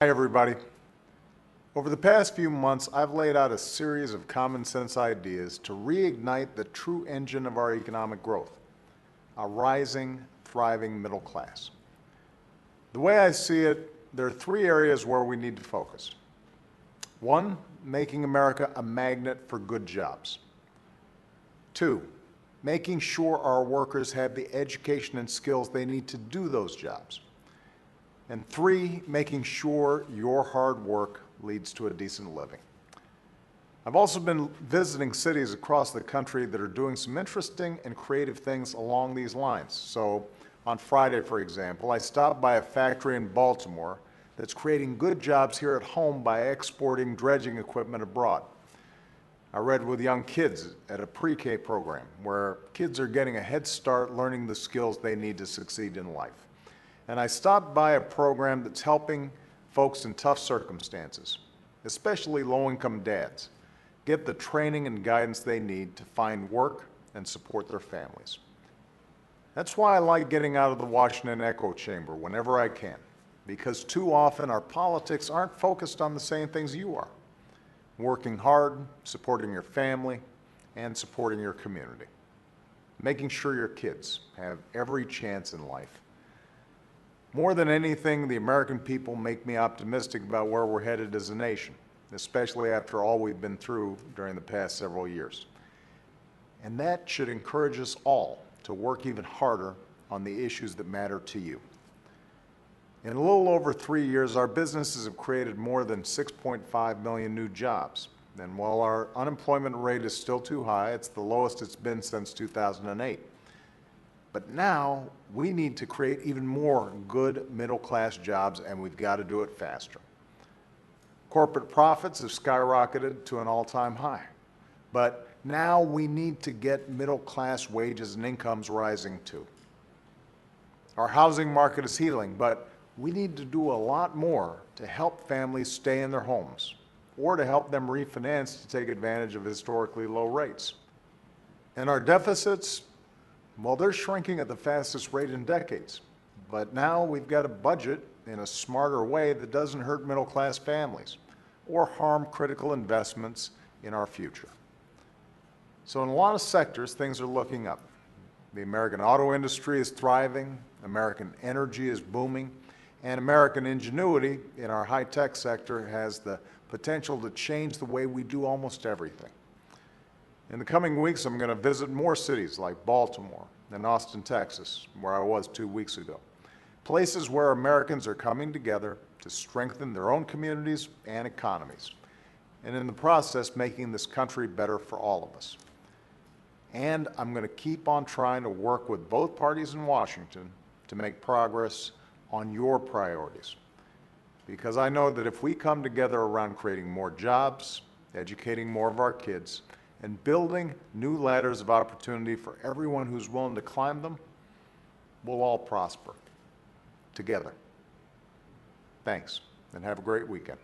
Hi, everybody. Over the past few months, I've laid out a series of common sense ideas to reignite the true engine of our economic growth, a rising, thriving middle class. The way I see it, there are three areas where we need to focus. One, making America a magnet for good jobs. Two, making sure our workers have the education and skills they need to do those jobs. And three, making sure your hard work leads to a decent living. I've also been visiting cities across the country that are doing some interesting and creative things along these lines. So on Friday, for example, I stopped by a factory in Baltimore that's creating good jobs here at home by exporting dredging equipment abroad. I read with young kids at a pre-K program where kids are getting a head start learning the skills they need to succeed in life. And I stopped by a program that's helping folks in tough circumstances, especially low-income dads, get the training and guidance they need to find work and support their families. That's why I like getting out of the Washington echo chamber whenever I can, because too often our politics aren't focused on the same things you are. Working hard, supporting your family, and supporting your community. Making sure your kids have every chance in life. More than anything, the American people make me optimistic about where we're headed as a nation, especially after all we've been through during the past several years. And that should encourage us all to work even harder on the issues that matter to you. In a little over 3 years, our businesses have created more than 6.5 million new jobs. And while our unemployment rate is still too high, it's the lowest it's been since 2008. But now we need to create even more good middle-class jobs, and we've got to do it faster. Corporate profits have skyrocketed to an all-time high. But now we need to get middle-class wages and incomes rising too. Our housing market is healing, but we need to do a lot more to help families stay in their homes or to help them refinance to take advantage of historically low rates. And our deficits, well, they're shrinking at the fastest rate in decades. But now we've got to budget in a smarter way that doesn't hurt middle-class families or harm critical investments in our future. So in a lot of sectors, things are looking up. The American auto industry is thriving, American energy is booming, and American ingenuity in our high-tech sector has the potential to change the way we do almost everything. In the coming weeks, I'm going to visit more cities like Baltimore and Austin, Texas, where I was 2 weeks ago. Places where Americans are coming together to strengthen their own communities and economies, and in the process, making this country better for all of us. And I'm going to keep on trying to work with both parties in Washington to make progress on your priorities. Because I know that if we come together around creating more jobs, educating more of our kids, and building new ladders of opportunity for everyone who's willing to climb them, we'll all prosper together. Thanks, and have a great weekend.